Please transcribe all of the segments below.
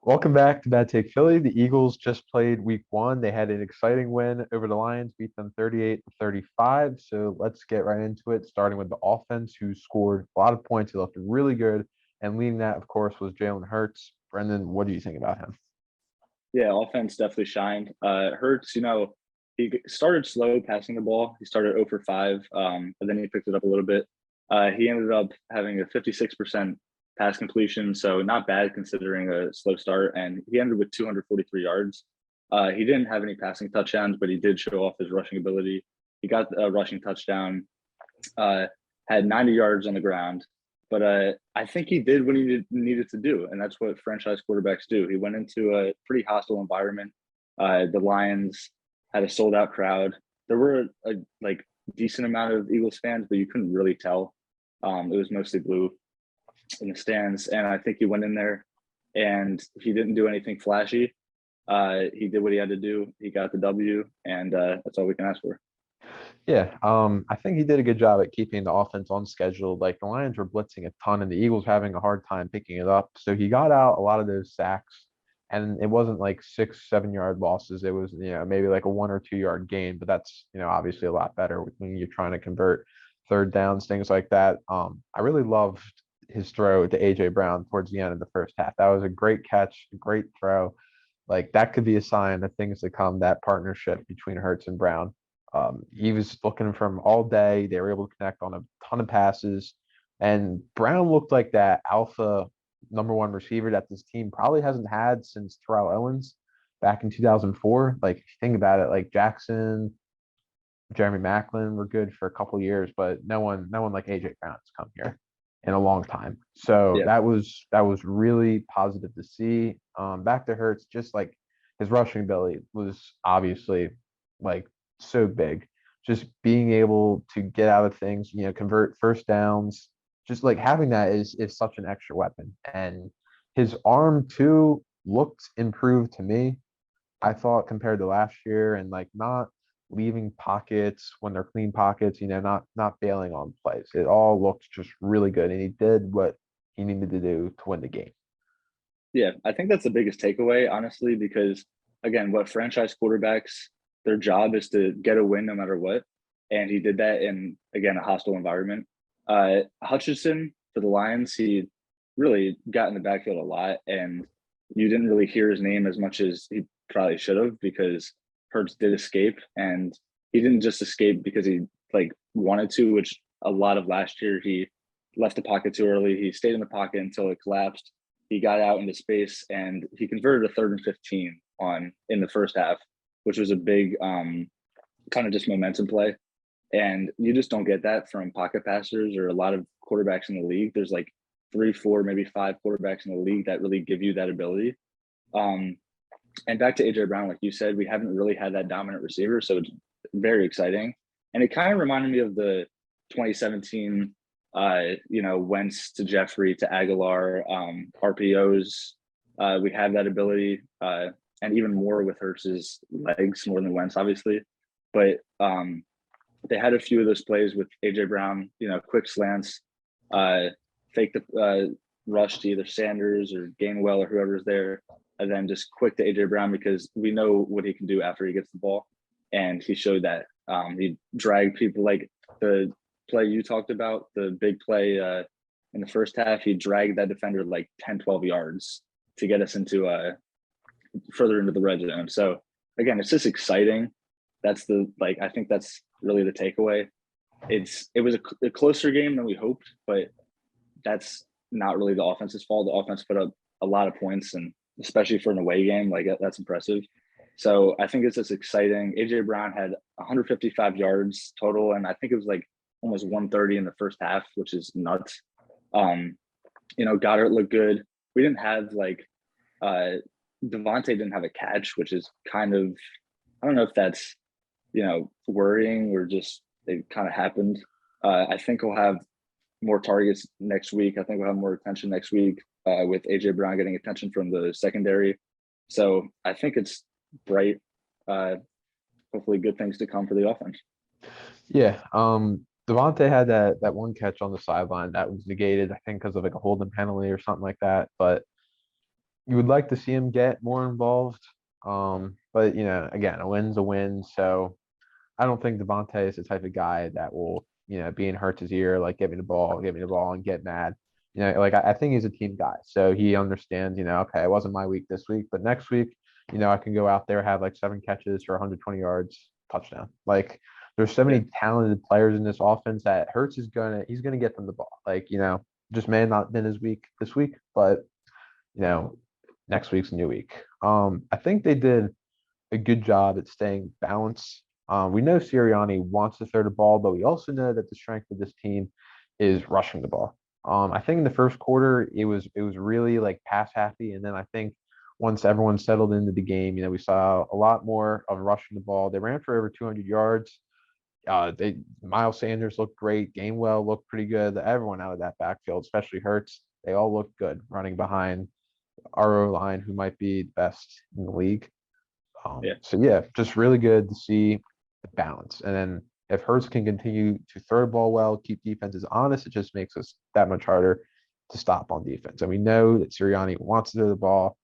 Welcome back to Bad Take Philly. The Eagles just played week one. They had an exciting win over the Lions, beat them 38-35. So let's get right into it, starting with the offense, who scored a lot of points. He looked really good. And leading that, of course, was Jalen Hurts. Brendan, what do you think about him? Yeah, offense definitely shined. Hurts, he started slow passing the ball. He started 0 for 5, but then he picked it up a little bit. He ended up having a 56% pass completion, so not bad considering a slow start. And he ended with 243 yards. He didn't have any passing touchdowns, but he did show off his rushing ability. He got a rushing touchdown, uh, had 90 yards on the ground. But I think he did what he needed to do, and that's what franchise quarterbacks do. He went into a pretty hostile environment. The Lions had a sold out crowd. There were a like decent amount of Eagles fans, but you couldn't really tell. It was mostly blue in the stands, and I think he went in there and he didn't do anything flashy. He did what he had to do. He got the W, and that's all we can ask for. Yeah, I think he did a good job at keeping the offense on schedule. Like the Lions were blitzing a ton, and the Eagles having a hard time picking it up. So he got out a lot of those sacks, and it wasn't like 6, 7 yard losses. It was maybe like a 1 or 2 yard gain, but that's obviously a lot better when you're trying to convert third downs, things like that. I really loved his throw to AJ Brown towards the end of the first half. That was a great catch, a great throw. Like that could be a sign of things to come. That partnership between Hurts and Brown. He was looking for him all day. They were able to connect on a ton of passes. And Brown looked like that alpha number one receiver that this team probably hasn't had since Terrell Owens back in 2004. Like, if you think about it, like Jackson, Jeremy Maclin were good for a couple years, but no one like AJ Brown has come here in a long time. So Yeah, that was really positive to see. Back to Hurts, just like his rushing ability was obviously like so big. Just being able to get out of things, convert first downs, just like having that is such an extra weapon. And his arm too looked improved to me. I thought compared to last year, and like not leaving pockets when they're clean pockets, not bailing on plays. It all looked just really good, and he did what he needed to do to win the game. yeah, I think that's the biggest takeaway, honestly, because again, what franchise quarterbacks, their job is to get a win no matter what. And he did that in, again, a hostile environment. Hutchinson for the Lions, he really got in the backfield a lot, and you didn't really hear his name as much as he probably should have because Hurts did escape, and he didn't just escape because he like wanted to, which a lot of last year he left the pocket too early. He stayed in the pocket until it collapsed. He got out into space and he converted a 3rd and 15 on in the first half, which was a big kind of just momentum play. And you just don't get that from pocket passers or a lot of quarterbacks in the league. There's like 3, 4, maybe 5 quarterbacks in the league that really give you that ability. Um, and back to AJ Brown, like you said, we haven't really had that dominant receiver, so it's very exciting. And it kind of reminded me of the 2017, Wentz to Jeffrey to Aguilar, RPOs. We have that ability, and even more with Hurts's legs, more than Wentz, obviously. But they had a few of those plays with AJ Brown, quick slants, uh, fake the rush to either Sanders or Gainwell or whoever's there, and then just quick to AJ Brown because we know what he can do after he gets the ball, and he showed that. He dragged people like the play you talked about, the big play in the first half. He dragged that defender like 10, 12 yards to get us into further into the red zone. So again, it's just exciting. That's I think that's really the takeaway. It was a closer game than we hoped, but that's not really the offense's fault. The offense put up a lot of points, and especially for an away game, like that's impressive. So I think it's just exciting. AJ Brown had 155 yards total, and I think it was like almost 130 in the first half, which is nuts. Um, Goddard looked good. We didn't have uh Devontae didn't have a catch, which is kind of, I don't know if that's worrying or just it kind of happened. I think we'll have more targets next week. I think we'll have more attention next week with AJ Brown getting attention from the secondary. So I think it's bright. Hopefully, good things to come for the offense. Yeah. Devontae had that one catch on the sideline that was negated, I think, because of like a holding penalty or something like that. But you would like to see him get more involved. But again, a win's a win. So I don't think Devontae is the type of guy that will, be in Hurts' ear, like get me the ball and get mad. Like I think he's a team guy. So he understands, okay, it wasn't my week this week, but next week, I can go out there, have like 7 catches for 120 yards, touchdown. Like there's so Yeah, many talented players in this offense that Hurts he's gonna get them the ball. Like, just may have not been his week this week, but you know, next week's a new week. I think they did a good job at staying balanced. We know Sirianni wants to throw the ball, but we also know that the strength of this team is rushing the ball. I think in the first quarter it was really like pass happy, and then I think once everyone settled into the game, we saw a lot more of rushing the ball. They ran for over 200 yards. They Miles Sanders looked great. Gainwell looked pretty good. Everyone out of that backfield, especially Hurts, they all looked good running behind our O line, who might be the best in the league. yeah, So yeah, just really good to see the balance. And then if Hurts can continue to throw the ball well, keep defenses honest, it just makes us that much harder to stop on defense. And we know that Sirianni wants to throw the ball.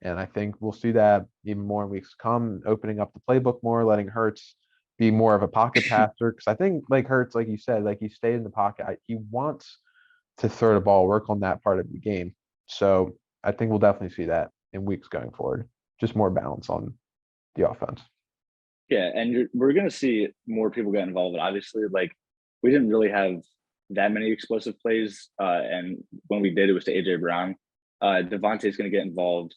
And I think we'll see that even more in weeks to come, opening up the playbook more, letting Hurts be more of a pocket passer. Because I think like Hurts, like you said, like he stayed in the pocket. He wants to throw the ball, work on that part of the game. So I think we'll definitely see that in weeks going forward. Just more balance on the offense. yeah. And we're gonna see more people get involved. Obviously, like we didn't really have that many explosive plays, and when we did, it was to AJ Brown. Devontae's gonna get involved.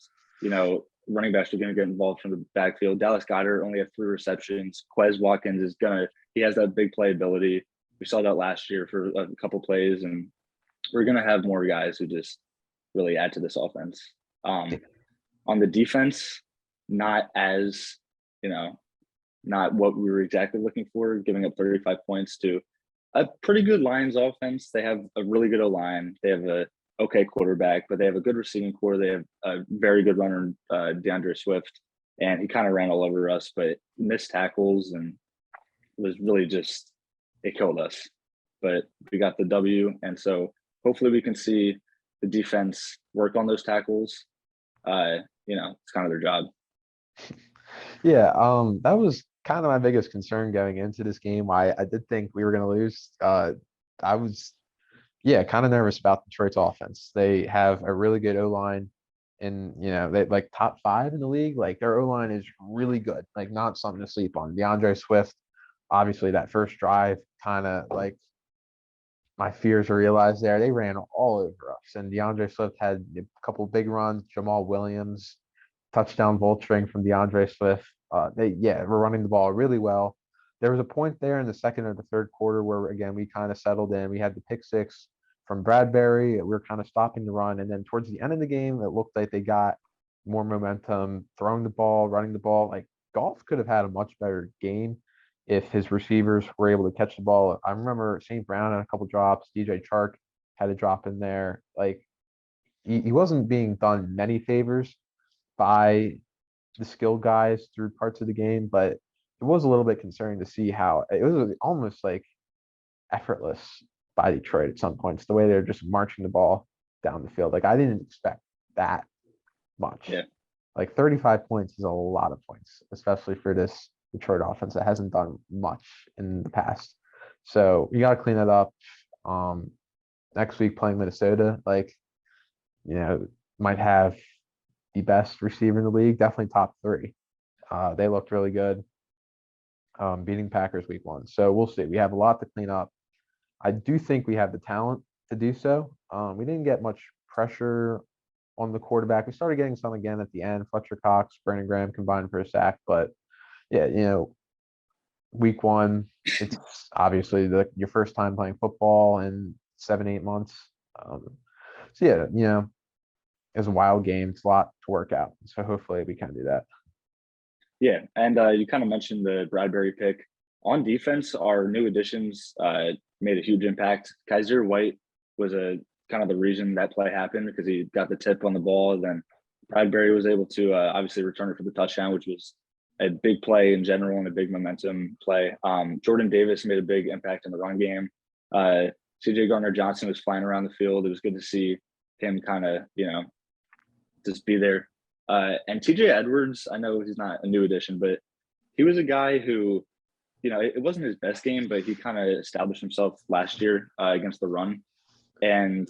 Running backs are gonna get involved from the backfield. Dallas Goedert only had 3 receptions. Quez Watkins he has that big playability. We saw that last year for a couple plays, and we're gonna have more guys who just really add to this offense. Um, on the defense, not as you know, not what we were exactly looking for, giving up 35 points to a pretty good Lions offense. They have a really good O-line. They have a okay quarterback, but they have a good receiving core. They have a very good runner, DeAndre Swift, and he kind of ran all over us, but missed tackles and was really just it killed us. But we got the W, and so hopefully we can see the defense work on those tackles. It's kind of their job. Yeah, that was kind of my biggest concern going into this game. I did think we were going to lose. I was, yeah, kind of nervous about Detroit's offense. They have a really good O line, and they like top 5 in the league. Like their O line is really good. Like not something to sleep on. DeAndre Swift, obviously that first drive, kind of like my fears are realized there. They ran all over us, and DeAndre Swift had a couple big runs. Jamal Williams touchdown vulturing from DeAndre Swift. We're running the ball really well. There was a point there in the second or the third quarter where again we kind of settled in. We had the pick six from Bradbury. We were kind of stopping the run, and then towards the end of the game, it looked like they got more momentum, throwing the ball, running the ball. Like Golf could have had a much better game if his receivers were able to catch the ball. I remember St. Brown had a couple drops. DJ Chark had a drop in there. Like he wasn't being done many favors by the skill guys through parts of the game, but it was a little bit concerning to see how it was almost like effortless by Detroit at some points, the way they're just marching the ball down the field. Like I didn't expect that much. Yeah. Like 35 points is a lot of points, especially for this Detroit offense that hasn't done much in the past. So you got to clean that up. Um, Next week playing Minnesota, like, might have the best receiver in the league, definitely top 3. They looked really good, beating Packers week 1. So we'll see. We have a lot to clean up. I do think we have the talent to do so. We didn't get much pressure on the quarterback. We started getting some again at the end. Fletcher Cox, Brandon Graham combined for a sack, but yeah, week 1, it's obviously your first time playing football in 7-8 months. So yeah, it's a wild game. It's a lot to work out. So hopefully we can do that. Yeah, and you kind of mentioned the Bradbury pick. On defense, our new additions made a huge impact. Kaiser White was a kind of the reason that play happened because he got the tip on the ball. And then Bradbury was able to obviously return it for the touchdown, which was a big play in general and a big momentum play. Jordan Davis made a big impact in the run game. CJ Gardner Johnson was flying around the field. It was good to see him kind of, just be there. And TJ Edwards, I know he's not a new addition, but he was a guy who, it wasn't his best game, but he kind of established himself last year against the run. And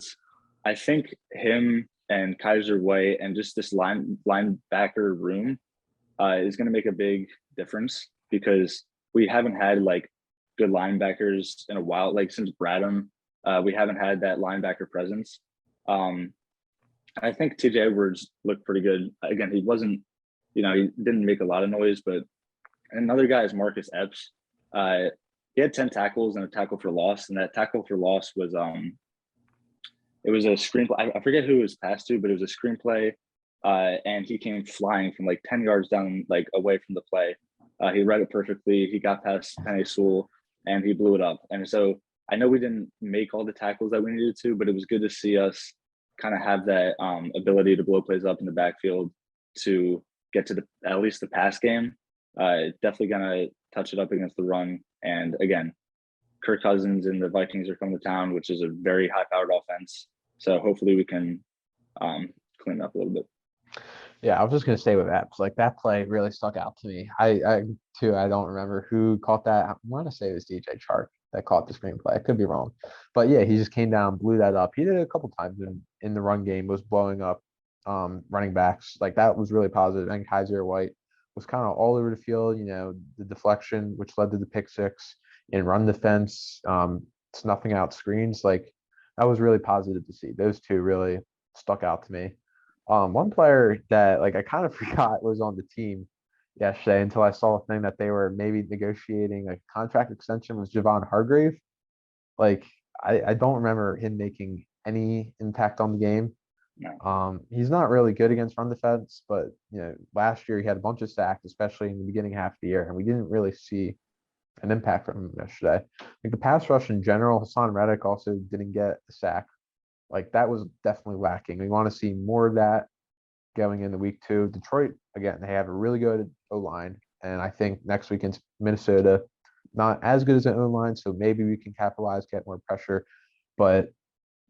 I think him and Kaiser White and just this linebacker room is going to make a big difference because we haven't had like good linebackers in a while, like since Bradham. We haven't had that linebacker presence. I think TJ Edwards looked pretty good. Again, he wasn't, he didn't make a lot of noise, but another guy is Marcus Epps. He had 10 tackles and a tackle for loss, and that tackle for loss was it was a screenplay. I forget who it was passed to, but it was a screenplay, and he came flying from like 10 yards down, like away from the play. He read it perfectly. He got past Penny Sewell, and he blew it up. And so I know we didn't make all the tackles that we needed to, but it was good to see us kind of have that ability to blow plays up in the backfield to get to at least the pass game. Definitely gonna touch it up against the run. And again, Kirk Cousins and the Vikings are coming to town, which is a very high-powered offense. So hopefully we can clean up a little bit. Yeah, I was just gonna say with Epps, like that play really stuck out to me. I don't remember who caught that. I want to say it was DJ Chark that caught the screenplay. I could be wrong, but yeah, he just came down, blew that up. He did it a couple times in the run game, was blowing up running backs. Like that was really positive. And Kaiser White was kind of all over the field. The deflection, which led to the pick six, in run defense, snuffing out screens. Like that was really positive to see. Those two really stuck out to me. One player that like I kind of forgot was on the team yesterday until I saw a thing that they were maybe negotiating a contract extension was Javon Hargrave. Like I don't remember him making any impact on the game. No. He's not really good against run defense, but last year he had a bunch of sacks, especially in the beginning half of the year, and we didn't really see an impact from him yesterday. Like the pass rush in general, Hassan Reddick also didn't get a sack. Like that was definitely lacking. We want to see more of that going into week 2. Detroit, again, they have a really good O-line. And I think next week in Minnesota, not as good as an O-line. So maybe we can capitalize, get more pressure. But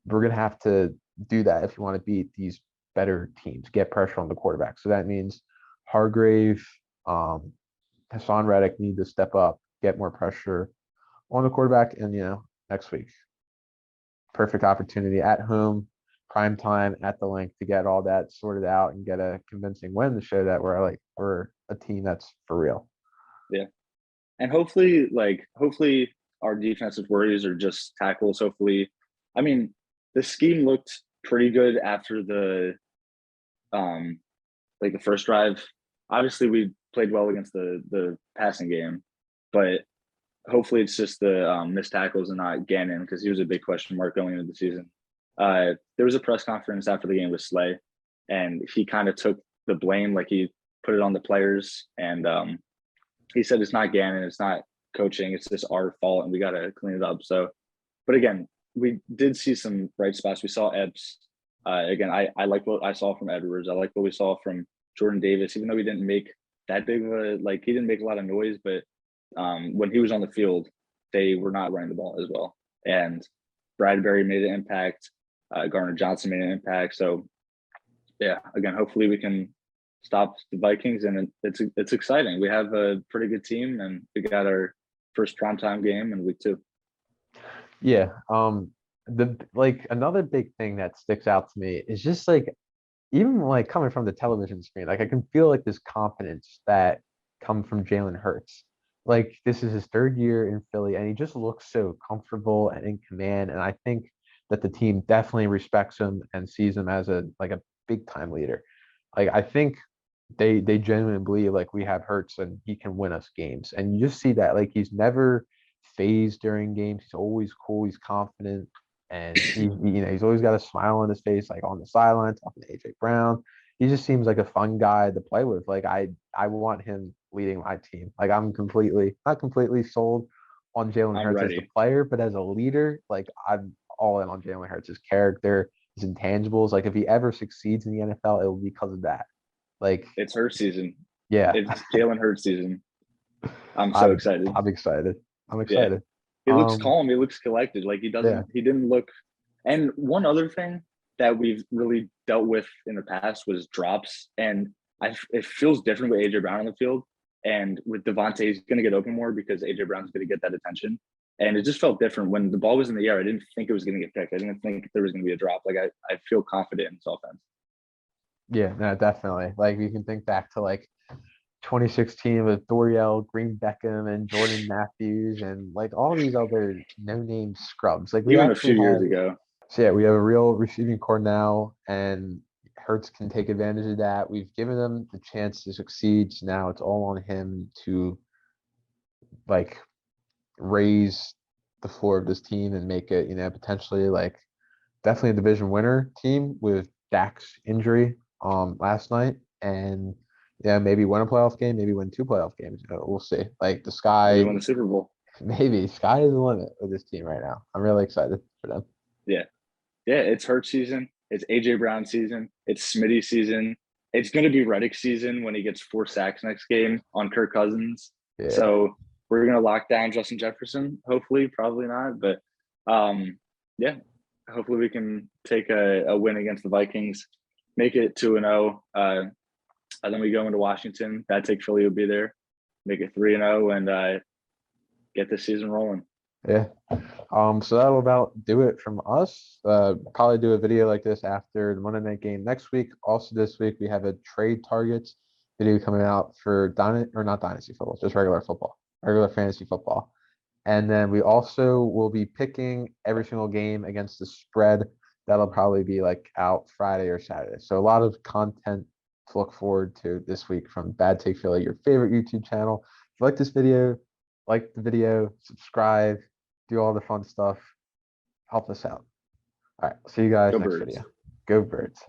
we're going to have to do that if you want to beat these better teams, get pressure on the quarterback. So that means Hargrave, Hassan Reddick need to step up, get more pressure on the quarterback. And, next week, perfect opportunity at home, prime time at the link to get all that sorted out and get a convincing win to show that we're a team that's for real. Yeah. And hopefully our defensive worries are just tackles. Hopefully, I mean, the scheme looked pretty good after the the first drive. Obviously we played well against the passing game, but hopefully it's just the missed tackles and not Gannon, because he was a big question mark going into the season. There was a press conference after the game with Slay, and he kind of took the blame, like he put it on the players, and he said it's not Gannon, it's not coaching, it's just our fault, and we got to clean it up. So, but again, we did see some bright spots. We saw Epps. Again, I like what I saw from Edwards. I like what we saw from Jordan Davis, even though he didn't make that big of he didn't make a lot of noise, but when he was on the field, they were not running the ball as well. And Bradbury made an impact. Garner Johnson made an impact. So, yeah, again, hopefully we can stop the Vikings, and it's exciting. We have a pretty good team, and we got our first primetime game in week 2. Yeah. Another big thing that sticks out to me is just even coming from the television screen, I can feel this confidence that comes from Jalen Hurts. This is his 3rd year in Philly, and he just looks so comfortable and in command. And I think that the team definitely respects him and sees him as a big time leader. I think they genuinely believe we have Hurts and he can win us games. And you just see that he's never phased during games. He's always cool. He's confident, and he's always got a smile on his face, on the sideline talking to AJ Brown. He just seems like a fun guy to play with. I want him leading my team. I'm not completely sold on Jalen Hurts as a player, but as a leader, I'm all in on Jalen Hurts, his character, his intangibles. If he ever succeeds in the NFL, it will be because of that. It's Hurts season. Yeah, it's Jalen Hurts season. I'm so excited. I'm excited. Yeah. He looks calm. He looks collected. He doesn't. Yeah. He didn't look. And one other thing that we've really dealt with in the past was drops, and it feels different with AJ Brown on the field. And with Devontae, he's going to get open more because AJ Brown's going to get that attention. And it just felt different when the ball was in the air. I didn't think it was going to get picked. I didn't think there was going to be a drop. Like I feel confident in this offense. Yeah, no, definitely. Like you can think back to like 2016 with Doriel, Green Beckham, and Jordan Matthews, and like all these other no-name scrubs. Like we Even a actually few years have, ago, so yeah, we have a real receiving core now, and Hertz can take advantage of that. We've given him the chance to succeed. So now it's all on him to like raise the floor of this team and make it, potentially like definitely a division winner team with Dak's injury last night. And yeah, maybe win a playoff game, maybe win two playoff games. We'll see. Like the maybe sky, win the Super Bowl. maybe sky is the limit with this team right now. I'm really excited for them. Yeah. Yeah, it's Hurt season. It's AJ Brown season. It's Smitty season. It's going to be Reddick season when he gets 4 sacks next game on Kirk Cousins. Yeah. So we're going to lock down Justin Jefferson. Hopefully, probably not, but yeah, hopefully we can take a win against the Vikings, make it 2-0, and then we go into Washington. Bad Take Philly will be there, make it 3-0, and get the season rolling. Yeah. So that'll about do it from us. Probably do a video like this after the Monday night game next week. Also this week we have a trade targets video coming out for not dynasty football, just regular football, regular fantasy football. And then we also will be picking every single game against the spread. That'll probably be like out Friday or Saturday. So a lot of content to look forward to this week from Bad Take Philly, your favorite YouTube channel. If you like this video, like the video, subscribe, do all the fun stuff. Help us out. All right. See you guys Go next Birds. video. Go Birds.